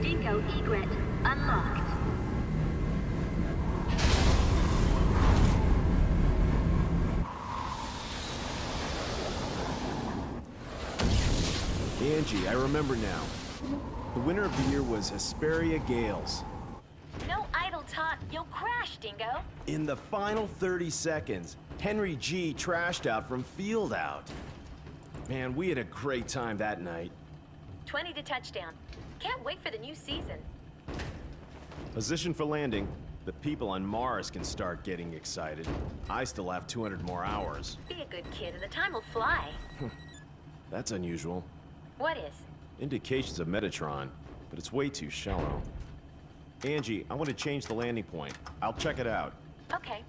Dingo egret unlocked. Angie, I remember now. The winner of the year was Hesperia Gales. No idle talk, you'll crash, Dingo. In the final 30 seconds, Henry G trashed out from field out. Man, we had a great time that night. 20 to touchdown. Can't wait for the new season. Position for landing. The people on Mars can start getting excited. I still have 200 more hours. Be a good kid and the time will fly. That's unusual. What is? Indications of Metatron, but it's way too shallow. Angie, I want to change the landing point. I'll check it out. Okay.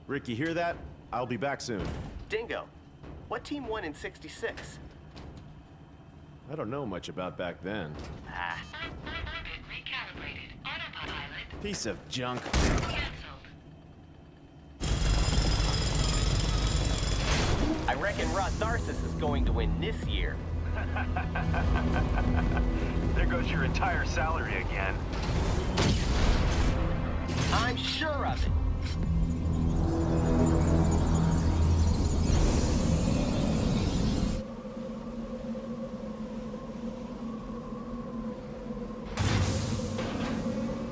Rick, you hear that? I'll be back soon. Dingo, what team won in '66? I don't know much about back then. Recalibrated. Autopilot Piece of junk. canceled. I reckon Rod Tharsis is going to win this year. There goes your entire salary again. I'm sure of it.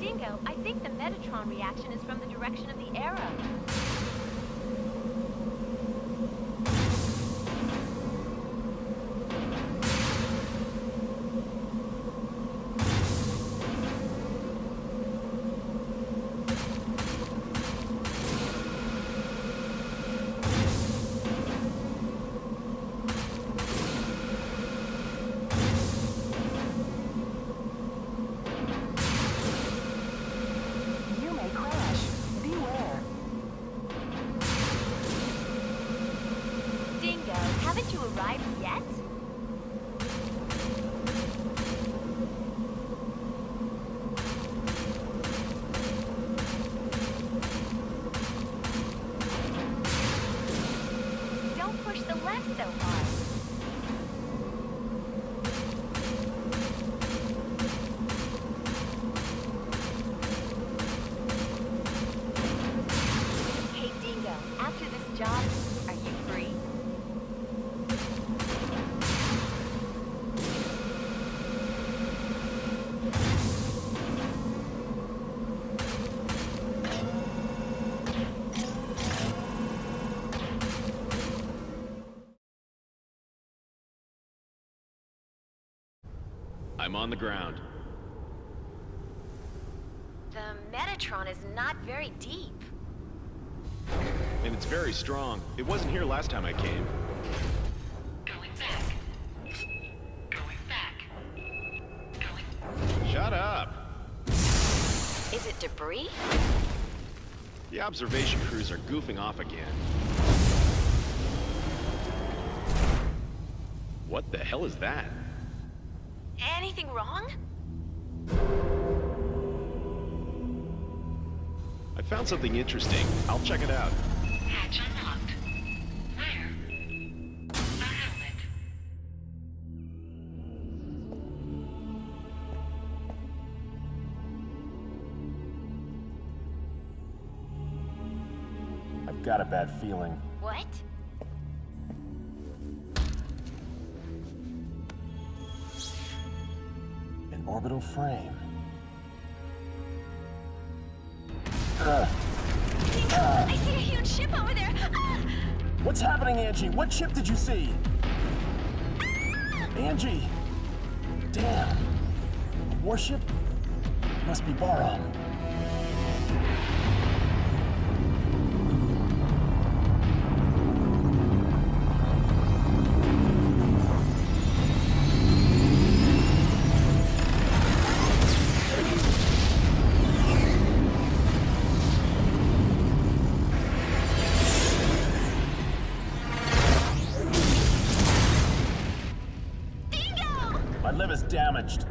Dingo, I think the Metatron reaction is from the direction of the arrow. You may crash. Beware. Dingo, haven't you arrived yet? Don't push the left so hard. Hey, Dingo, after this job, are you free? I'm on the ground. The Metatron is not very deep. And it's very strong. It wasn't here last time I came. Going back. Going back. Going. Shut up! Is it debris? The observation crews are goofing off again. What the hell is that? Anything wrong? I found something interesting. I'll check it out. Hatch unlocked. Where? A helmet. I've got a bad feeling. What? An orbital frame. I see a huge ship over there! Ah! What's happening, Angie? What ship did you see? Angie! Damn. A warship? Must be Baron. My liver's damaged.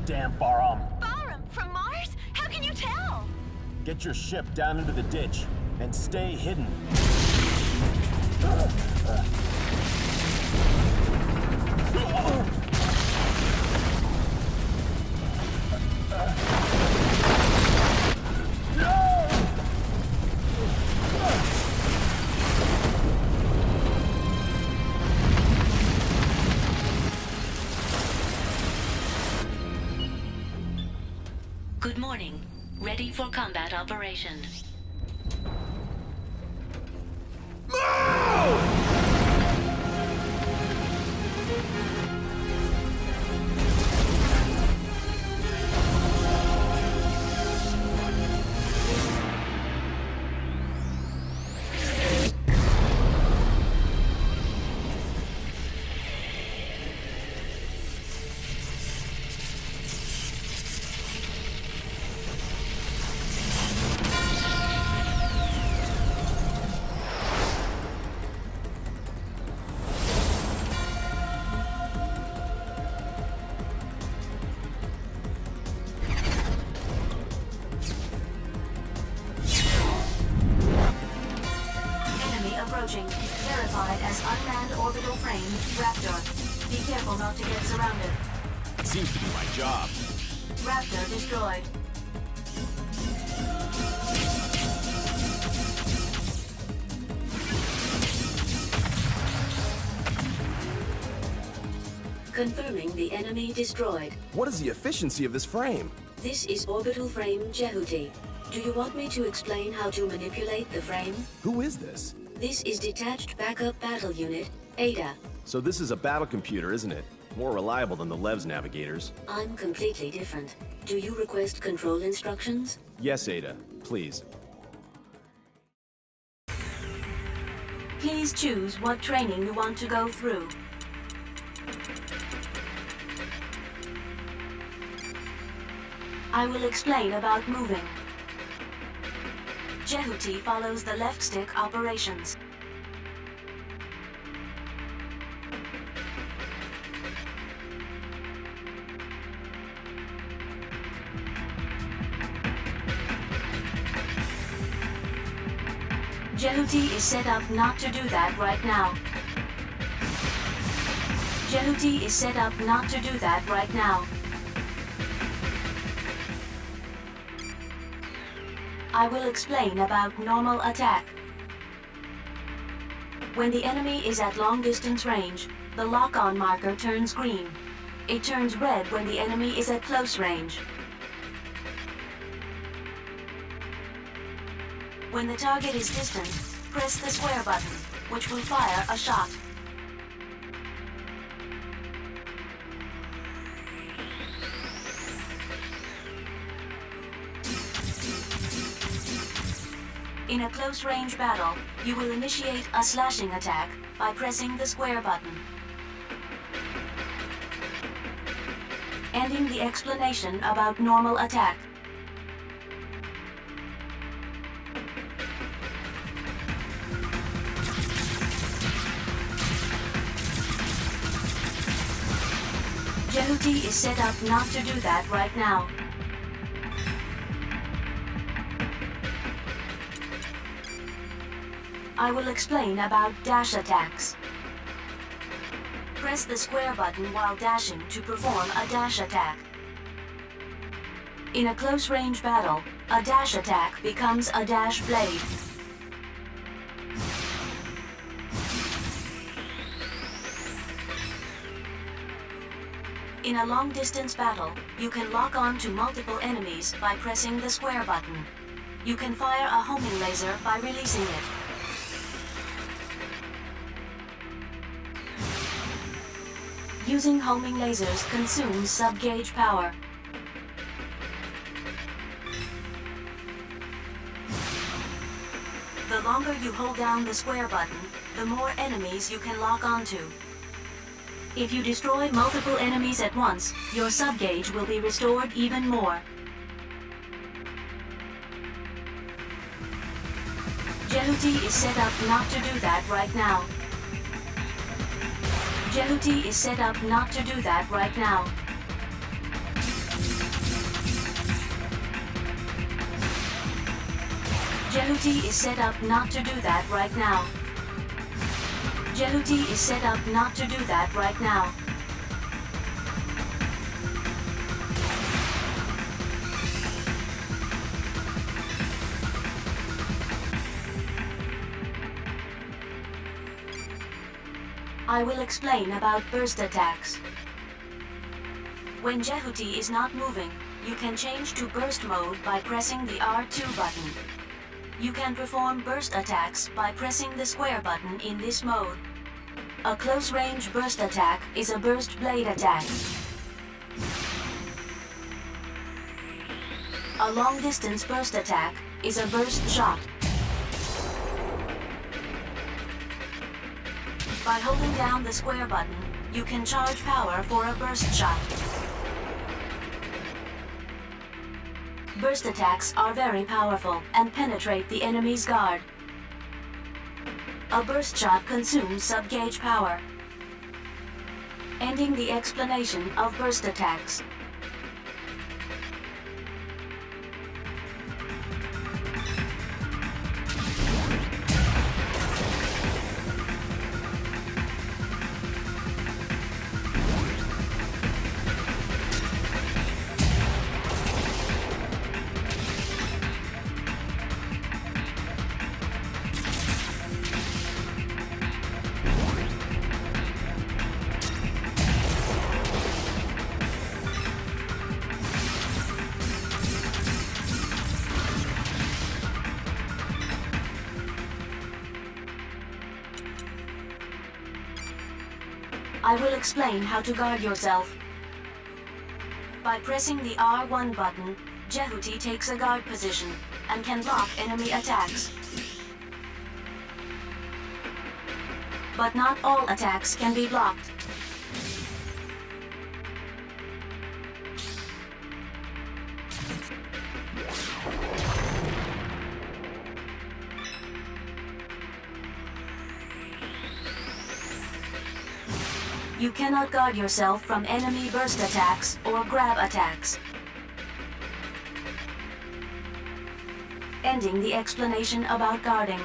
Damn Baron. Barum, from Mars? How can you tell? Get your ship down into the ditch and stay hidden. Good morning. Ready for combat operation. Approaching. Verified as unmanned orbital frame, Raptor. Be careful not to get surrounded. It seems to be my job. Raptor destroyed. Confirming the enemy destroyed. What is the efficiency of this frame? This is orbital frame Jehuti. Do you want me to explain how to manipulate the frame? Who is this? This is Detached Backup Battle Unit, ADA. So this is a battle computer, isn't it? More reliable than the Lev's navigators. I'm completely different. Do you request control instructions? Yes, Ada. Please. Please choose what training you want to go through. I will explain about moving. Jehuti follows the left stick operations. Jehuti is set up not to do that right now. Jehuti is set up not to do that right now. I will explain about normal attack. When the enemy is at long distance range, the lock-on marker turns green. It turns red when the enemy is at close range. When the target is distant, press the square button, which will fire a shot. In a close-range battle, you will initiate a slashing attack by pressing the square button. Ending the explanation about normal attack. Jehuti is set up not to do that right now. I will explain about dash attacks. Press the square button while dashing to perform a dash attack. In a close-range battle, a dash attack becomes a dash blade. In a long-distance battle, you can lock on to multiple enemies by pressing the square button. You can fire a homing laser by releasing it. Using homing lasers consumes sub-gauge power. The longer you hold down the square button, the more enemies you can lock onto. If you destroy multiple enemies at once, your sub-gauge will be restored even more. Jehuti is set up not to do that right now. Jehuti is set up not to do that right now. Jehuti is set up not to do that right now. Jehuti is set up not to do that right now. I will explain about burst attacks. When Jehuti is not moving, you can change to burst mode by pressing the R2 button. You can perform burst attacks by pressing the square button in this mode. A close-range burst attack is a burst blade attack. A long-distance burst attack is a burst shot. By holding down the square button, you can charge power for a burst shot. Burst attacks are very powerful and penetrate the enemy's guard. A burst shot consumes sub-gauge power. Ending the explanation of burst attacks. I will explain how to guard yourself. By pressing the R1 button, Jehuti takes a guard position and can block enemy attacks. But not all attacks can be blocked. You cannot guard yourself from enemy burst attacks or grab attacks. Ending the explanation about guarding.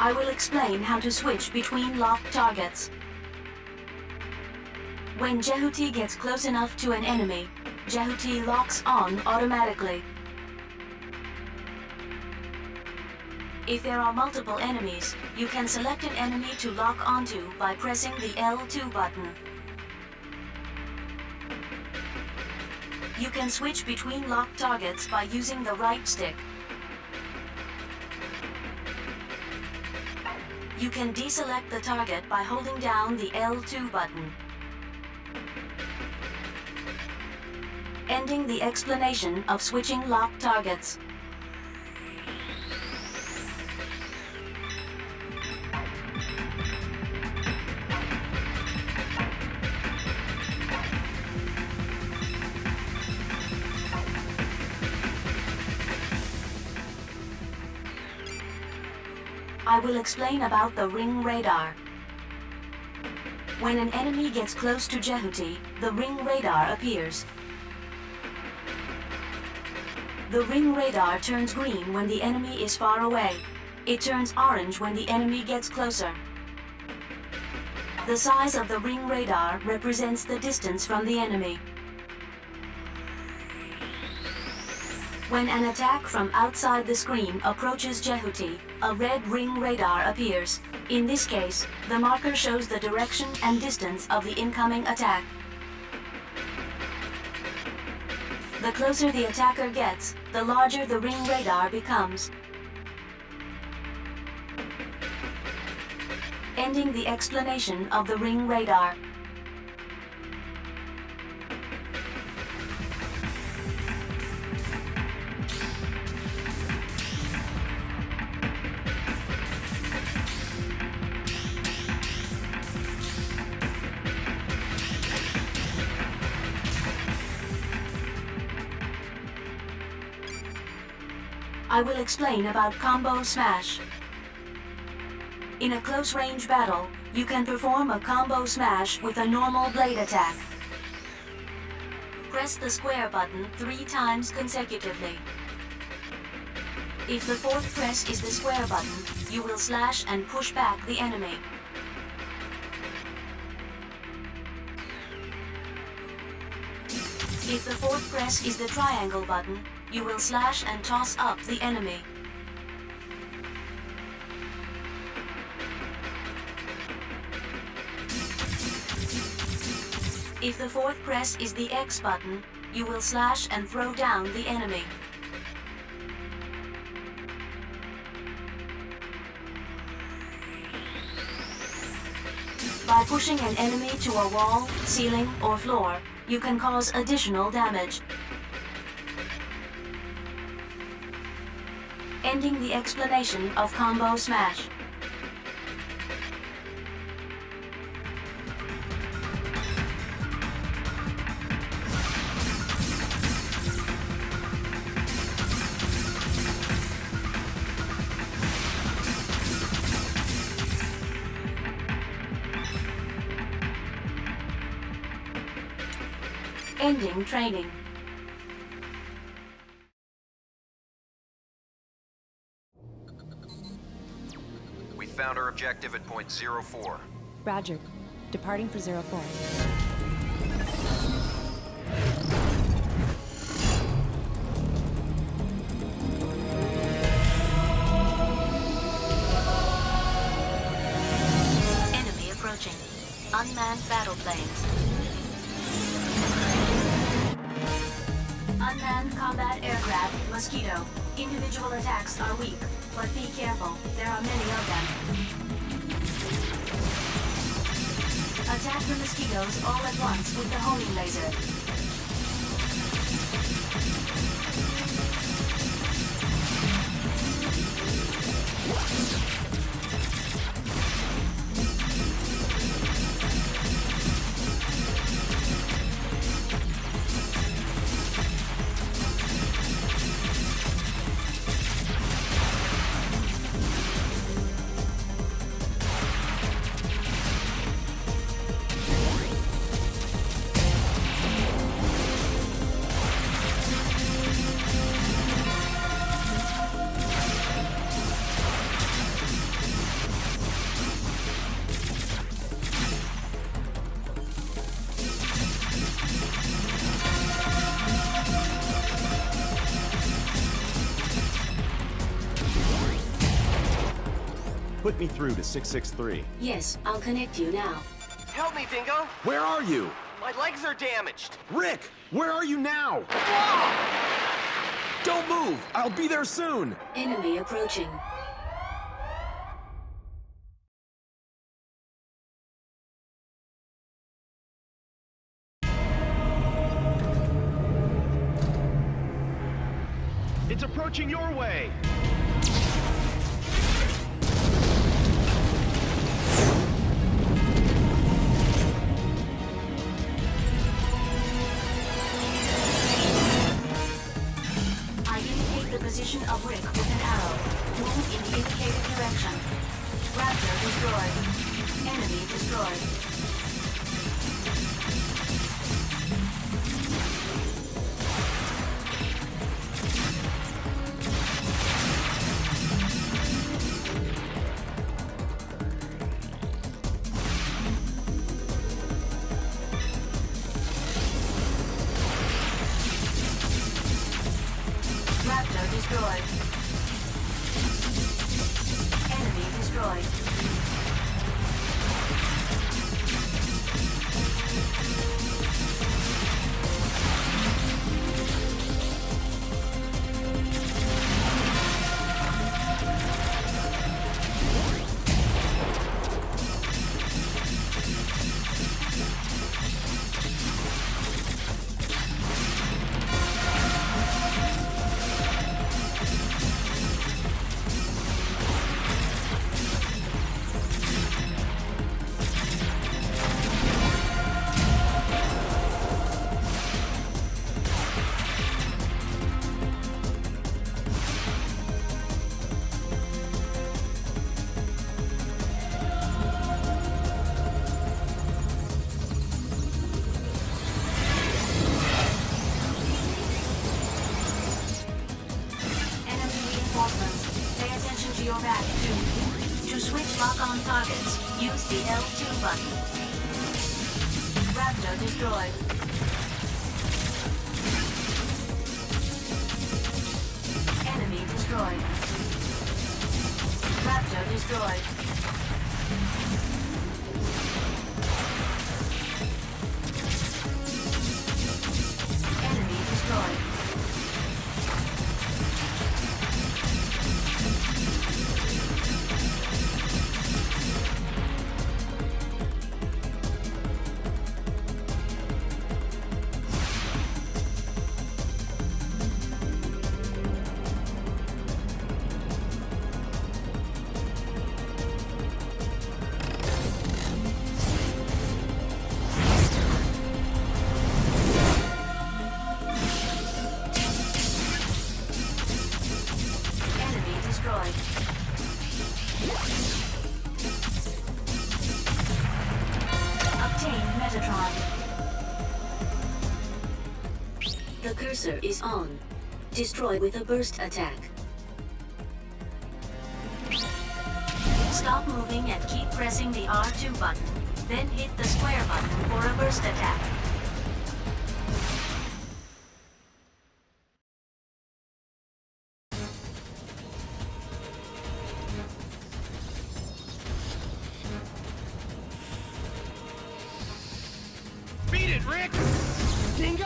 I will explain how to switch between locked targets. When Jehuti gets close enough to an enemy, Jehuti locks on automatically. If there are multiple enemies, you can select an enemy to lock onto by pressing the L2 button. You can switch between locked targets by using the right stick. You can deselect the target by holding down the L2 button. Ending the explanation of switching locked targets. I will explain about the ring radar. When an enemy gets close to Jehuti, the ring radar appears. The ring radar turns green when the enemy is far away. It turns orange when the enemy gets closer. The size of the ring radar represents the distance from the enemy. When an attack from outside the screen approaches Jehuti, a red ring radar appears. In this case, the marker shows the direction and distance of the incoming attack. The closer the attacker gets, the larger the ring radar becomes. Ending the explanation of the ring radar. I will explain about Combo Smash. In a close-range battle, you can perform a Combo Smash with a normal blade attack. Press the square button 3 times consecutively. If the fourth press is the square button, you will slash and push back the enemy. If the fourth press is the triangle button, you will slash and toss up the enemy. If the fourth press is the X button, you will slash and throw down the enemy. By pushing an enemy to a wall, ceiling, or floor, you can cause additional damage. Ending the explanation of Combo Smash. Ending training. We found our objective at point 04. Roger. Departing for 04. Enemy approaching. Unmanned battle planes. Unmanned combat aircraft, Mosquito. Individual attacks are weak, but be careful. There are many of them. Attack the mosquitoes all at once with the homing laser. Put me through to 663. Yes, I'll connect you now. Help me, Dingo! Where are you? My legs are damaged! Rick, where are you now? Don't move! I'll be there soon! Enemy approaching. It's approaching your way! I indicate the position of Rick with an arrow. Move in the indicated direction. Raptor destroyed. Enemy destroyed. Raptor destroyed. Enemy destroyed. your back to switch lock-on targets, use the L2 button. Raptor destroyed. Enemy destroyed. Raptor destroyed. Enemy destroyed. Enemy destroyed. Obtain Metatron. The cursor is on. Destroy with a burst attack. Stop moving and keep pressing the R2 button. Then hit the square button for a burst attack. Beat it, Rick! Dingo!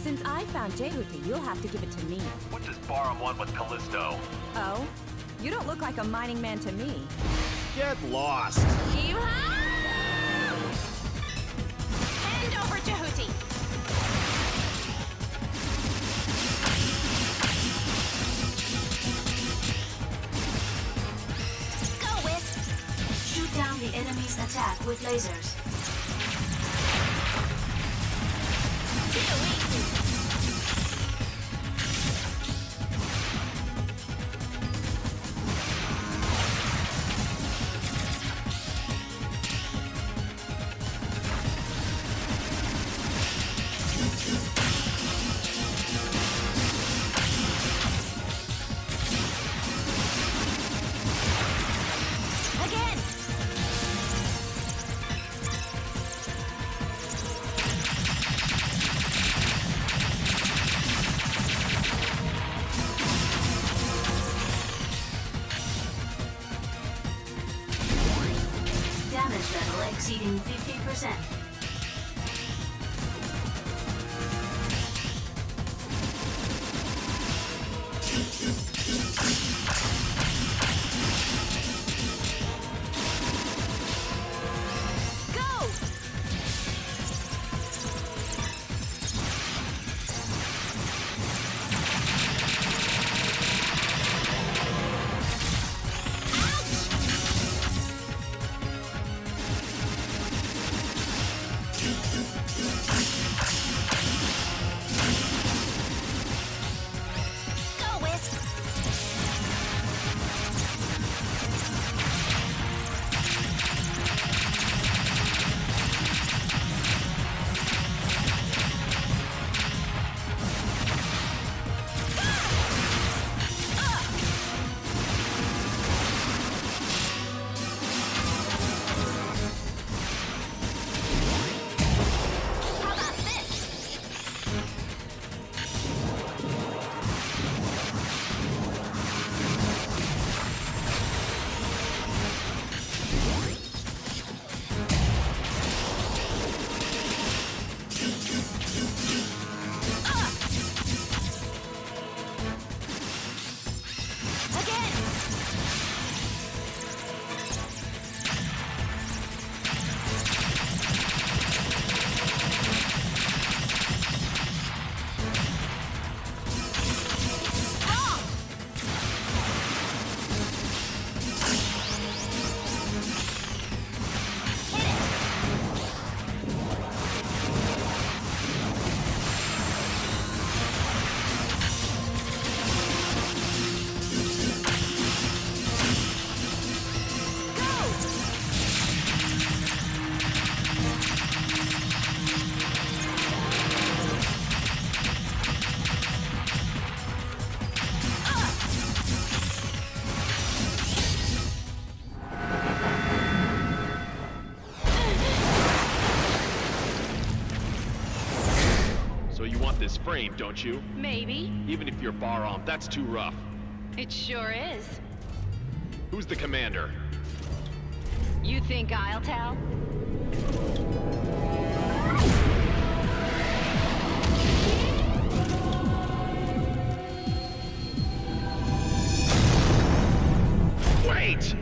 Since I found Jehuti, you'll have to give it to me. What's this Barum want with Callisto? Oh? You don't look like a mining man to me. Get lost. Hand over Jehuti. Go, Wisp. Shoot down the enemy's attack with lasers. Too easy. Again. Damage level exceeding 50%. Go. this frame, don't you? Maybe. Even if you're bar armed, that's too rough. It sure is. Who's the commander? You think I'll tell? Wait!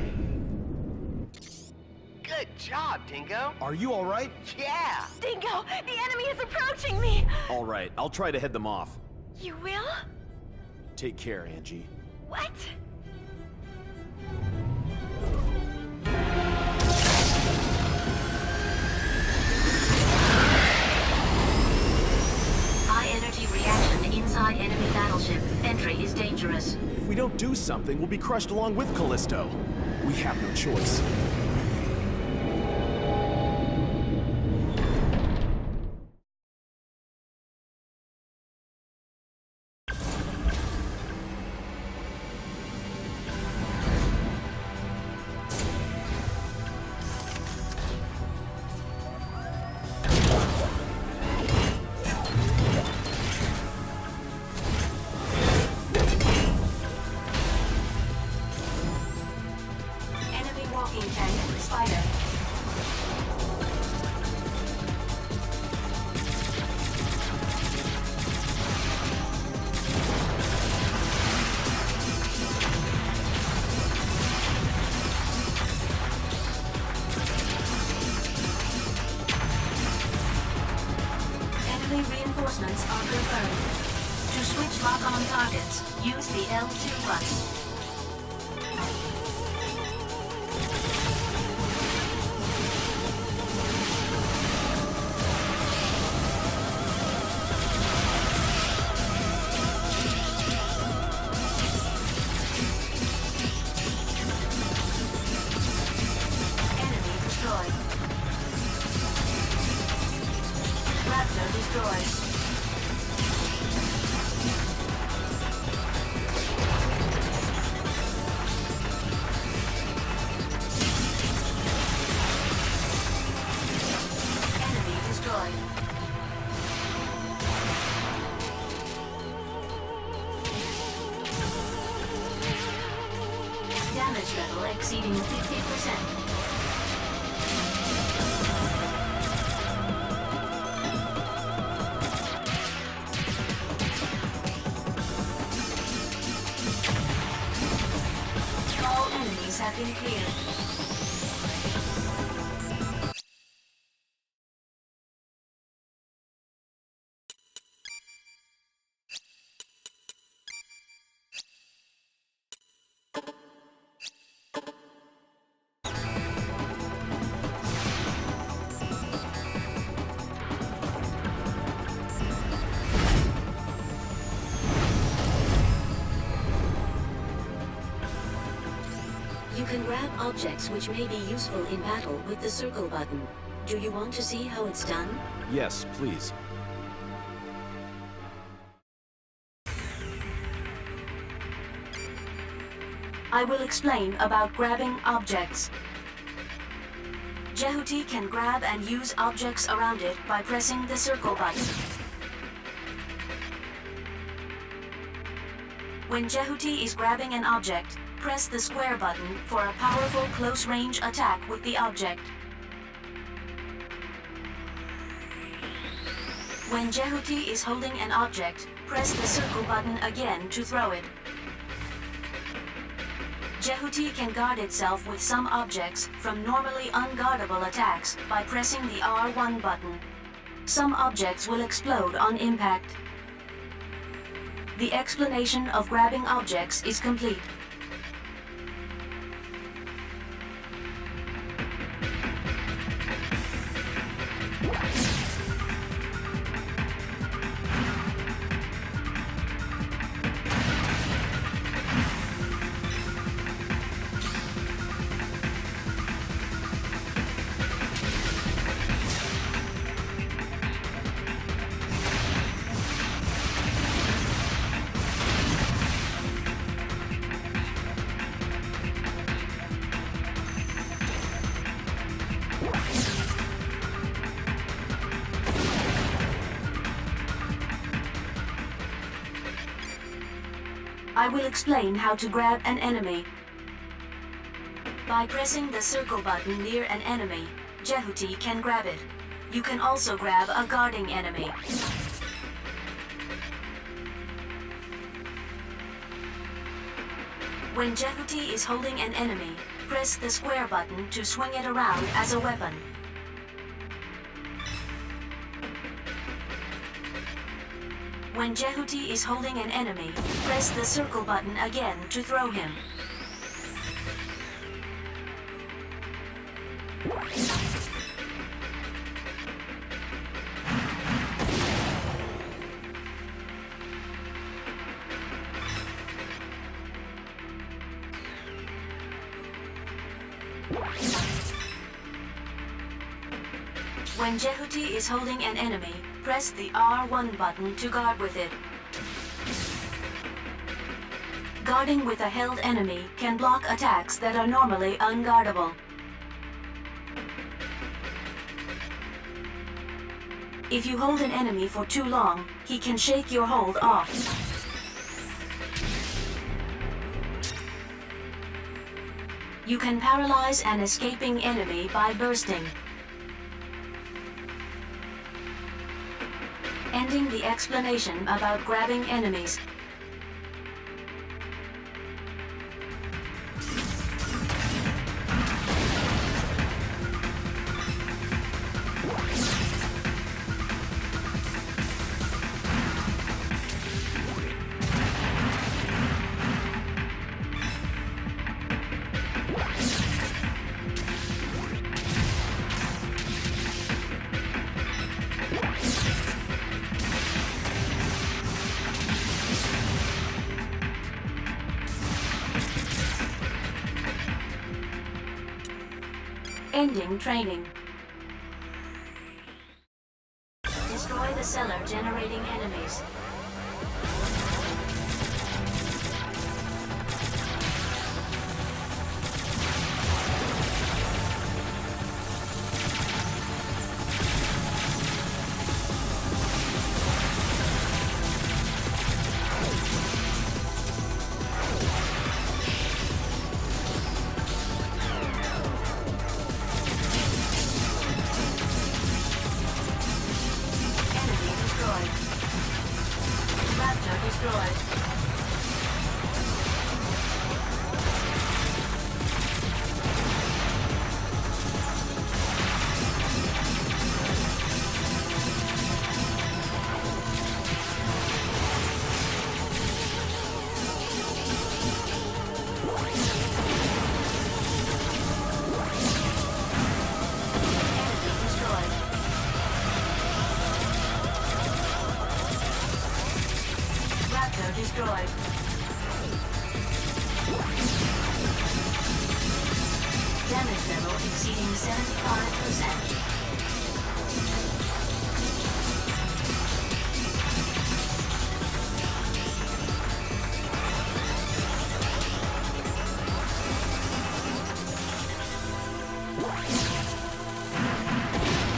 Good job, Dingo. Are you all right? Yeah. Dingo, the enemy is approaching me! All right, I'll try to head them off. You will? Take care, Angie. What? High energy reaction inside enemy battleship. Entry is dangerous. If we don't do something, we'll be crushed along with Callisto. We have no choice. Enemy walking tank. Spider. Enemy reinforcements are confirmed. To switch lock-on targets, use the L2 button. Enemy destroyed. Raptor destroyed. Enemy destroyed. Damage level exceeding 50%. All enemies have been cleared. You can grab objects which may be useful in battle with the circle button. Do you want to see how it's done? Yes, please. I will explain about grabbing objects. Jehuti can grab and use objects around it by pressing the circle button. When Jehuti is grabbing an object, press the square button for a powerful close-range attack with the object. When Jehuti is holding an object, press the circle button again to throw it. Jehuti can guard itself with some objects from normally unguardable attacks by pressing the R1 button. Some objects will explode on impact. The explanation of grabbing objects is complete. I will explain how to grab an enemy. By pressing the circle button near an enemy, Jehuti can grab it. You can also grab a guarding enemy. When Jehuti is holding an enemy, press the square button to swing it around as a weapon. When Jehuti is holding an enemy, press the circle button again to throw him. When Jehuti is holding an enemy, press the R1 button to guard with it. Guarding with a held enemy can block attacks that are normally unguardable. If you hold an enemy for too long, he can shake your hold off. You can paralyze an escaping enemy by bursting. Ending the explanation about grabbing enemies. Ending training. Destroy the cellar generating enemies. Destroyed. Damage level exceeding 75%.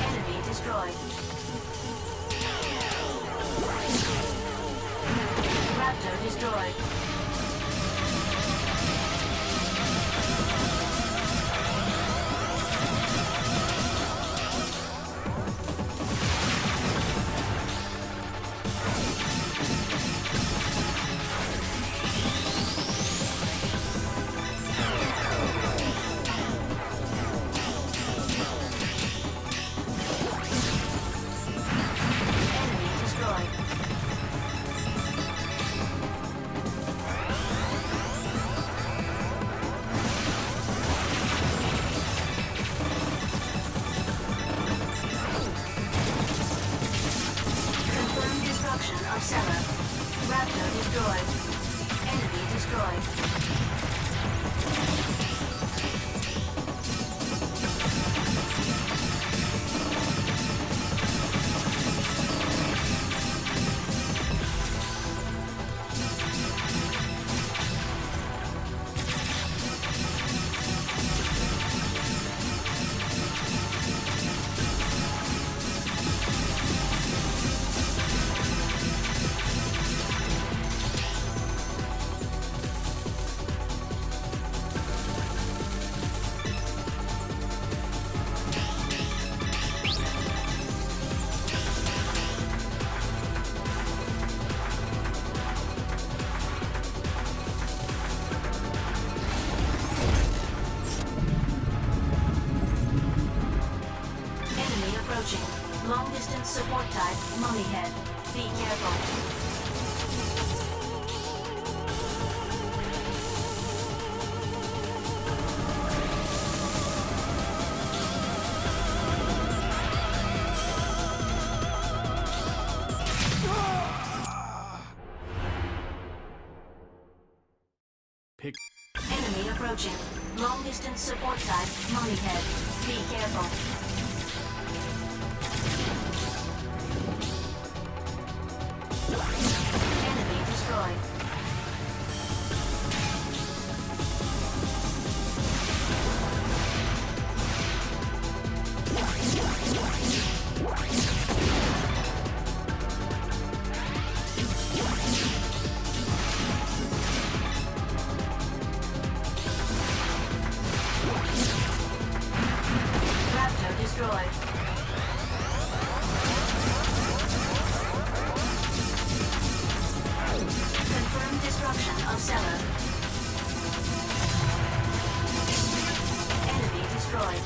Enemy destroyed. Raptor destroyed. type, Mummy Head. Be careful. Pick. Enemy approaching. Long distance support type, Mummy Head. Be careful. Enemy destroyed. Raptor destroyed. Confirmed destruction of cellar. Enemy destroyed.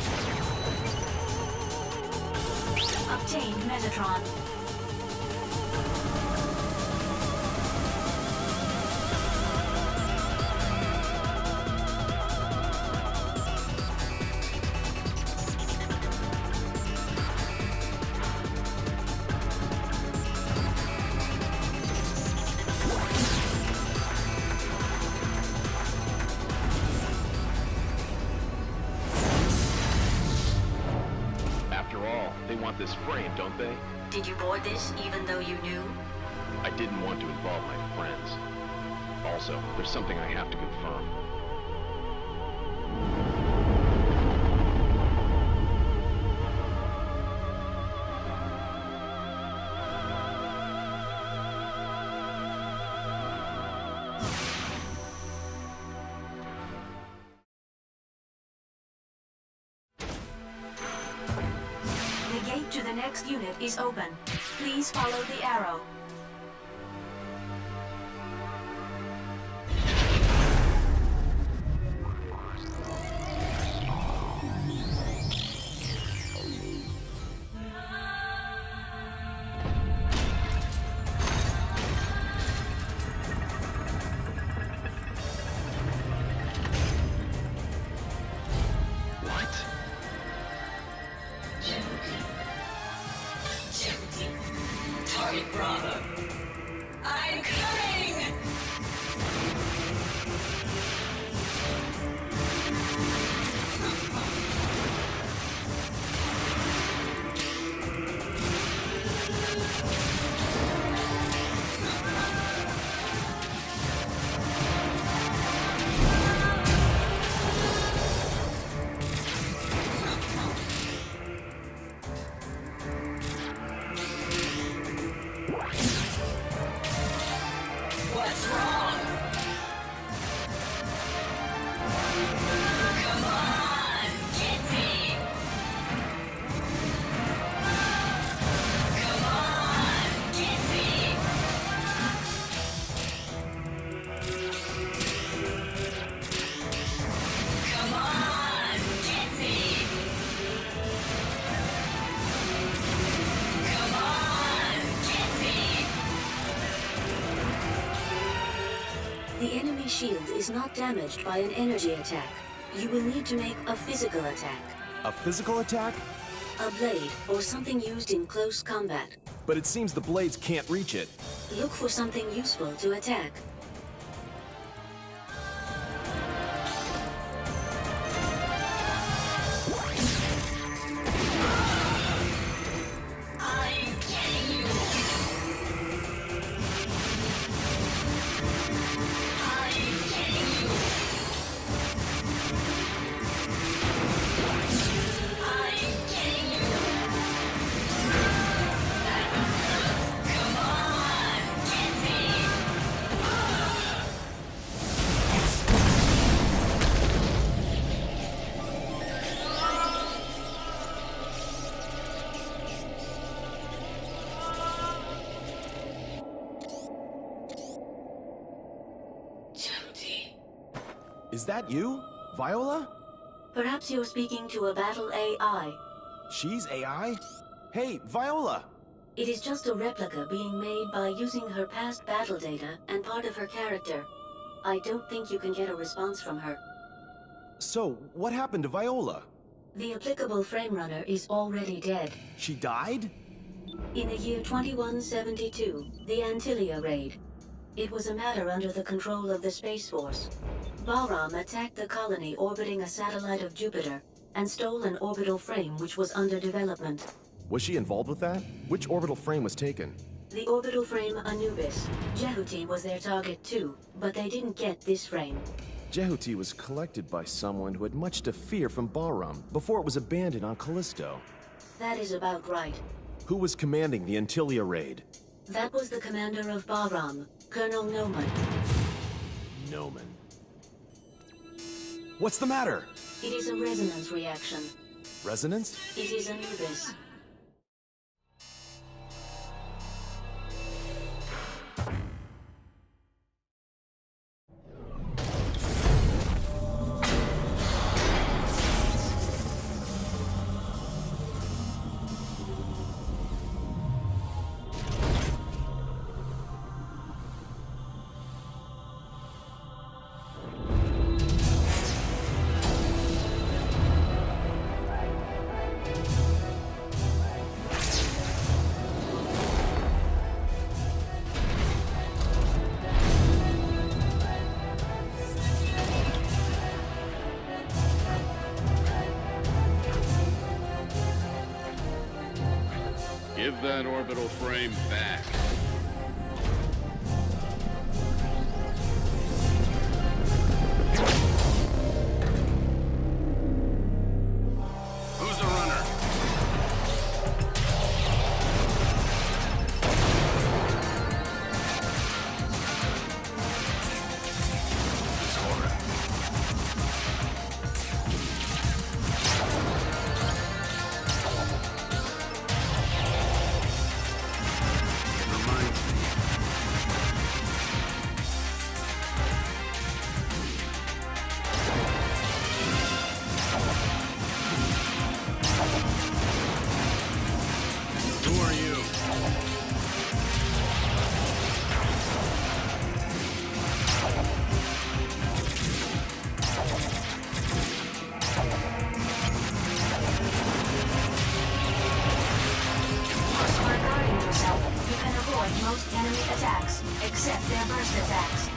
Obtained Metatron. After all, they want this frame, don't they? Did you board this even though you knew? I didn't want to involve my friends. Also, there's something I have to confirm. The gate to the next unit is open. Please follow the arrow. The enemy shield is not damaged by an energy attack. You will need to make a physical attack. A physical attack? A blade or something used in close combat. But it seems the blades can't reach it. Look for something useful to attack. Is that you? Viola? Perhaps you're speaking to a battle AI. She's AI? Hey, Viola! It is just a replica being made by using her past battle data and part of her character. I don't think you can get a response from her. So, what happened to Viola? The applicable frame runner is already dead. She died? In the year 2172, the Antilia raid. It was a matter under the control of the Space Force. Bahram attacked the colony orbiting a satellite of Jupiter and stole an orbital frame which was under development. Was she involved with that? Which orbital frame was taken? The orbital frame Anubis. Jehuti was their target too, but they didn't get this frame. Jehuti was collected by someone who had much to fear from Bahram before it was abandoned on Callisto. That is about right. Who was commanding the Antilia raid? That was the commander of Bahram, Colonel Noman. Noman. What's the matter? It is a resonance reaction. Resonance? It is Anubis. Give that orbital frame back. Who's the runner? Who are you? By guarding yourself, you can avoid most enemy attacks, except their burst attacks.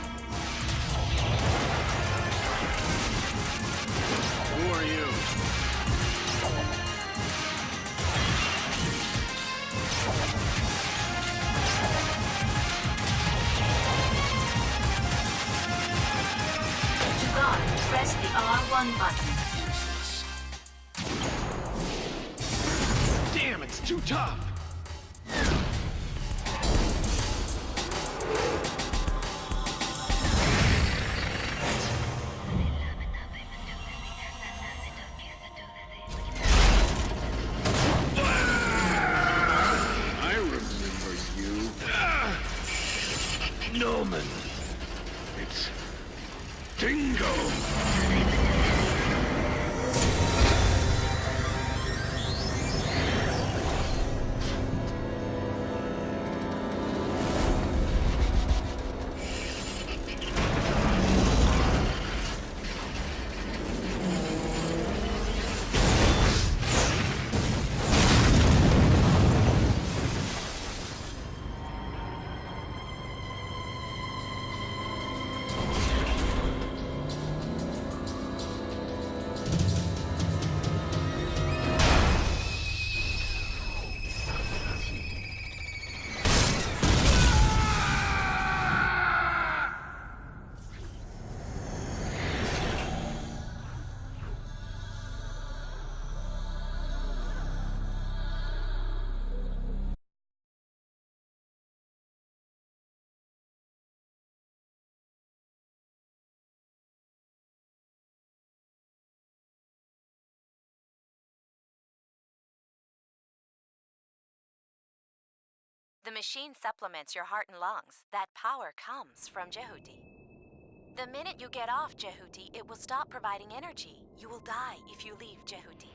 Who are you? To guard, press the R1 button. Damn, it's too tough! I remember you. Noman. It's Dingo. The machine supplements your heart and lungs. That power comes from Jehuti. The minute you get off Jehuti, it will stop providing energy. You will die if you leave Jehuti.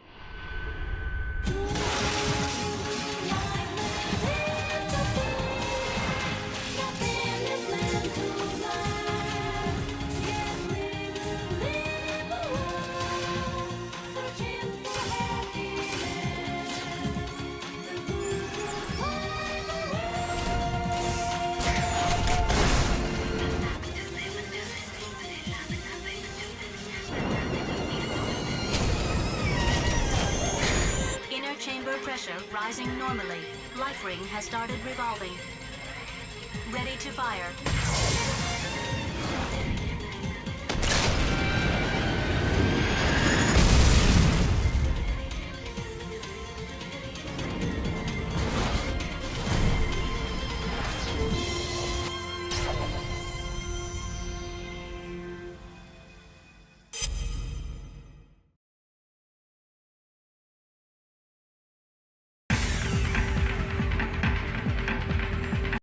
Inner chamber pressure rising normally. Life ring has started revolving. Ready to fire.